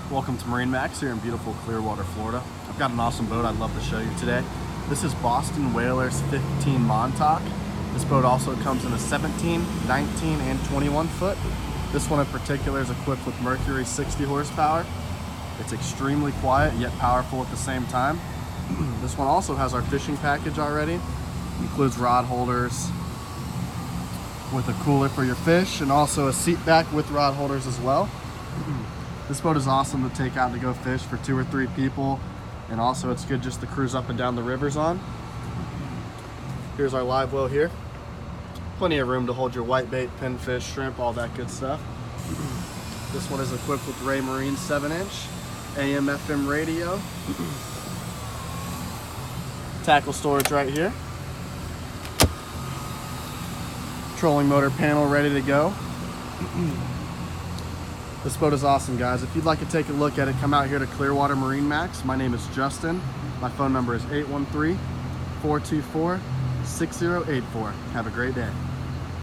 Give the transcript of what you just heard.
Welcome to MarineMax here in beautiful Clearwater, Florida. I've got an awesome boat I'd love to show you today. This is Boston Whalers 15 Montauk. This boat also comes in a 17, 19, and 21 foot. This one in particular is equipped with Mercury 60 horsepower. It's extremely quiet yet powerful at the same time. This one also has our fishing package already. Includes rod holders with a cooler for your fish and also a seat back with rod holders as well. This boat is awesome to take out to go fish for 2 or 3 people, and also it's good just to cruise up and down the rivers on. Here's our live well here. Plenty of room to hold your whitebait, pinfish, shrimp, all that good stuff. This one is equipped with Ray Marine 7-inch, AM FM radio. Tackle storage right here. Trolling motor panel ready to go. This boat is awesome, guys. If you'd like to take a look at it, come out here to Clearwater MarineMax. My name is Justin. My phone number is 813-424-6084. Have a great day.